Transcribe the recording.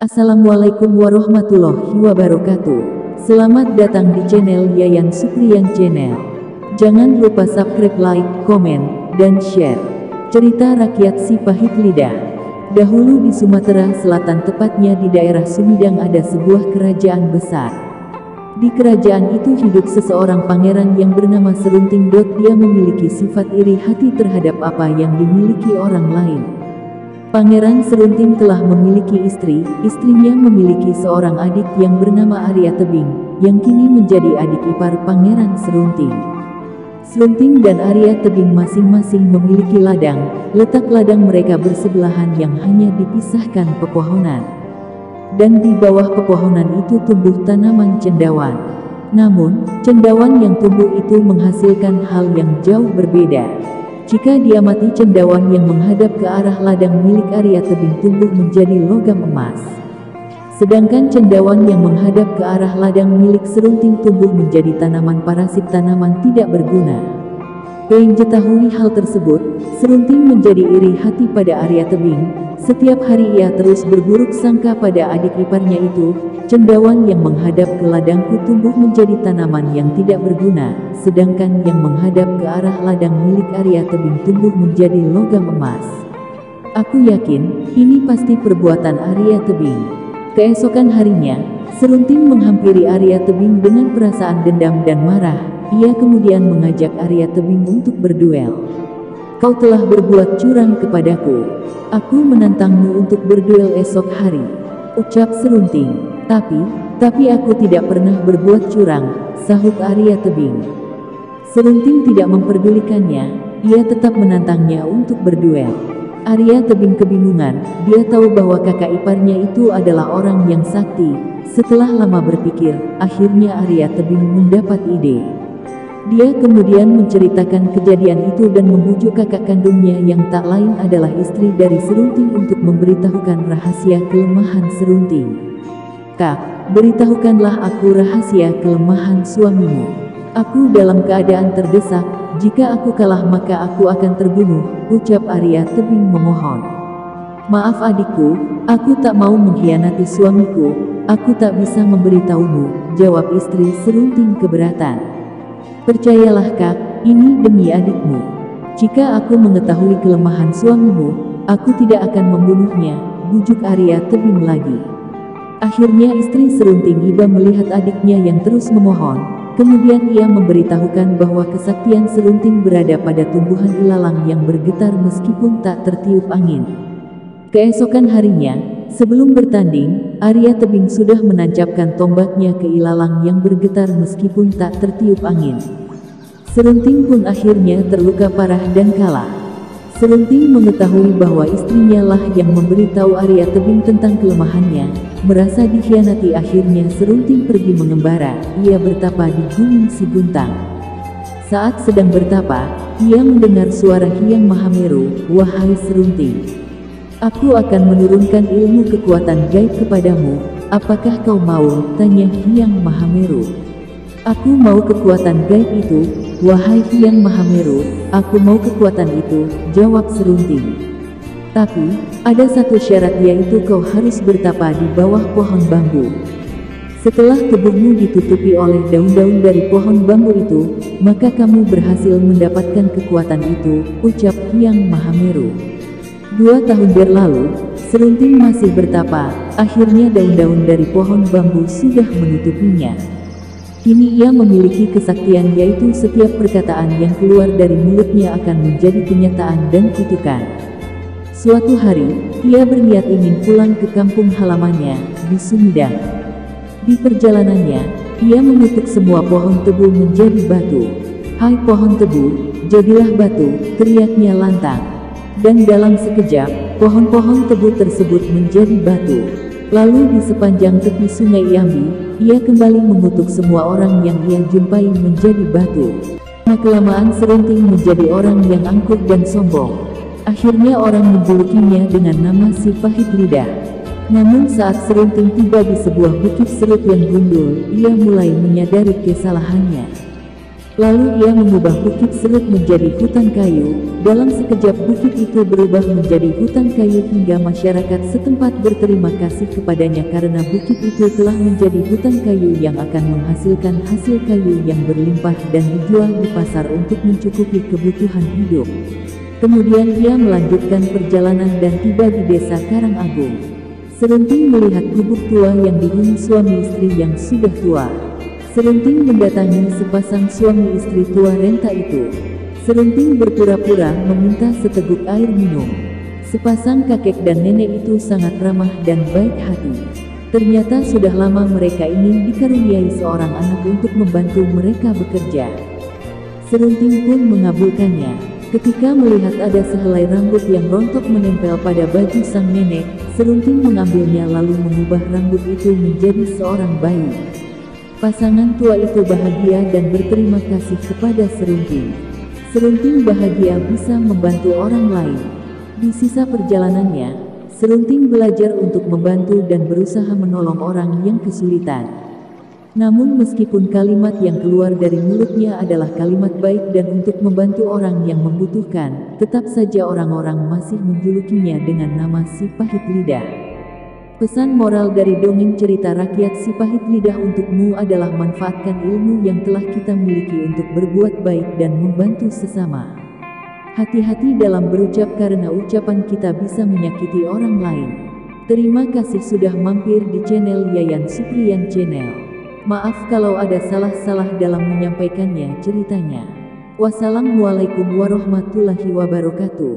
Assalamualaikum warahmatullahi wabarakatuh. Selamat datang di channel Yayan Supriyan Channel. Jangan lupa subscribe, like, komen, dan share. Cerita rakyat si pahit lidah. Dahulu di Sumatera Selatan, tepatnya di daerah Sumedang, ada sebuah kerajaan besar. Di kerajaan itu hidup seseorang pangeran yang bernama Serunting. Dia memiliki sifat iri hati terhadap apa yang dimiliki orang lain. Pangeran Serunting telah memiliki istri. Istrinya memiliki seorang adik yang bernama Arya Tebing, yang kini menjadi adik ipar Pangeran Serunting. Serunting dan Arya Tebing masing-masing memiliki ladang. Letak ladang mereka bersebelahan yang hanya dipisahkan pepohonan. Dan di bawah pepohonan itu tumbuh tanaman cendawan. Namun, cendawan yang tumbuh itu menghasilkan hal yang jauh berbeda. Jika diamati, cendawan yang menghadap ke arah ladang milik Arya Tebing tumbuh menjadi logam emas. Sedangkan cendawan yang menghadap ke arah ladang milik Serunting tumbuh menjadi tanaman parasit, tanaman tidak berguna. Mengetahui hal tersebut, Serunting menjadi iri hati pada Arya Tebing. Setiap hari ia terus berburuk sangka pada adik iparnya itu. Cendawan yang menghadap ke ladangku tumbuh menjadi tanaman yang tidak berguna, sedangkan yang menghadap ke arah ladang milik Arya Tebing tumbuh menjadi logam emas. Aku yakin, ini pasti perbuatan Arya Tebing. Keesokan harinya, Serunting menghampiri Arya Tebing dengan perasaan dendam dan marah. Ia kemudian mengajak Arya Tebing untuk berduel. Kau telah berbuat curang kepadaku. Aku menantangmu untuk berduel esok hari, ucap Serunting. Tapi aku tidak pernah berbuat curang, sahut Arya Tebing. Serunting tidak memperdulikannya, ia tetap menantangnya untuk berduel. Arya Tebing kebingungan, dia tahu bahwa kakak iparnya itu adalah orang yang sakti. Setelah lama berpikir, akhirnya Arya Tebing mendapat ide. Dia kemudian menceritakan kejadian itu dan membujuk kakak kandungnya yang tak lain adalah istri dari Serunting untuk memberitahukan rahasia kelemahan Serunting. Kak, beritahukanlah aku rahasia kelemahan suamimu. Aku dalam keadaan terdesak, jika aku kalah maka aku akan terbunuh, ucap Arya Tebing memohon. Maaf adikku, aku tak mau mengkhianati suamiku, aku tak bisa memberitahumu, jawab istri Serunting keberatan. Percayalah kak, ini demi adikmu. Jika aku mengetahui kelemahan suamimu, aku tidak akan membunuhnya, bujuk Arya Tebing lagi. Akhirnya istri Serunting iba melihat adiknya yang terus memohon. Kemudian ia memberitahukan bahwa kesaktian Serunting berada pada tumbuhan ilalang yang bergetar meskipun tak tertiup angin. Keesokan harinya, sebelum bertanding, Arya Tebing sudah menancapkan tombaknya ke ilalang yang bergetar meskipun tak tertiup angin. Serunting pun akhirnya terluka parah dan kalah. Serunting mengetahui bahwa istrinya lah yang memberitahu Arya Tebing tentang kelemahannya. Merasa dikhianati, akhirnya Serunting pergi mengembara. Ia bertapa di Gunung Siguntang. Saat sedang bertapa, ia mendengar suara Hyang Mahameru. Wahai Serunting, aku akan menurunkan ilmu kekuatan gaib kepadamu. Apakah kau mau? Tanya Hyang Mahameru. Aku mau kekuatan gaib itu, wahai Hyang Mahameru. Aku mau kekuatan itu, jawab Serunting. Tapi, ada satu syarat, yaitu kau harus bertapa di bawah pohon bambu. Setelah tubuhmu ditutupi oleh daun-daun dari pohon bambu itu, maka kamu berhasil mendapatkan kekuatan itu, ucap Hyang Mahameru. 2 tahun berlalu, Serunting masih bertapa. Akhirnya daun-daun dari pohon bambu sudah menutupinya. Kini ia memiliki kesaktian, yaitu setiap perkataan yang keluar dari mulutnya akan menjadi kenyataan dan kutukan. Suatu hari, ia berniat ingin pulang ke kampung halamannya, di Sumedang. Di perjalanannya, ia mengutuk semua pohon tebu menjadi batu. Hai pohon tebu, jadilah batu, teriaknya lantang. Dan dalam sekejap, pohon-pohon tebu tersebut menjadi batu. Lalu di sepanjang tepi sungai Yambi, ia kembali mengutuk semua orang yang ia jumpai menjadi batu. Lama-kelamaan Serunting menjadi orang yang angkuh dan sombong. Akhirnya orang menjulukinya dengan nama si pahit lidah. Namun saat Serunting tiba di sebuah bukit serut yang gundul, ia mulai menyadari kesalahannya. Lalu ia mengubah bukit Serut menjadi hutan kayu. Dalam sekejap bukit itu berubah menjadi hutan kayu hingga masyarakat setempat berterima kasih kepadanya karena bukit itu telah menjadi hutan kayu yang akan menghasilkan hasil kayu yang berlimpah dan dijual di pasar untuk mencukupi kebutuhan hidup. Kemudian ia melanjutkan perjalanan dan tiba di desa Karangagung. Serunting melihat gubuk tua yang dihuni suami istri yang sudah tua. Serunting mendatangi sepasang suami istri tua renta itu. Serunting berpura-pura meminta seteguk air minum. Sepasang kakek dan nenek itu sangat ramah dan baik hati. Ternyata sudah lama mereka ini dikaruniai seorang anak untuk membantu mereka bekerja. Serunting pun mengabulkannya. Ketika melihat ada sehelai rambut yang rontok menempel pada baju sang nenek, Serunting mengambilnya lalu mengubah rambut itu menjadi seorang bayi. Pasangan tua itu bahagia dan berterima kasih kepada Serunting. Serunting bahagia bisa membantu orang lain. Di sisa perjalanannya, Serunting belajar untuk membantu dan berusaha menolong orang yang kesulitan. Namun meskipun kalimat yang keluar dari mulutnya adalah kalimat baik dan untuk membantu orang yang membutuhkan, tetap saja orang-orang masih menjulukinya dengan nama si pahit lidah. Pesan moral dari dongeng cerita rakyat Si Pahit Lidah untukmu adalah manfaatkan ilmu yang telah kita miliki untuk berbuat baik dan membantu sesama. Hati-hati dalam berucap karena ucapan kita bisa menyakiti orang lain. Terima kasih sudah mampir di channel Yayan Supriyan Channel. Maaf kalau ada salah-salah dalam menyampaikannya ceritanya. Wassalamualaikum warahmatullahi wabarakatuh.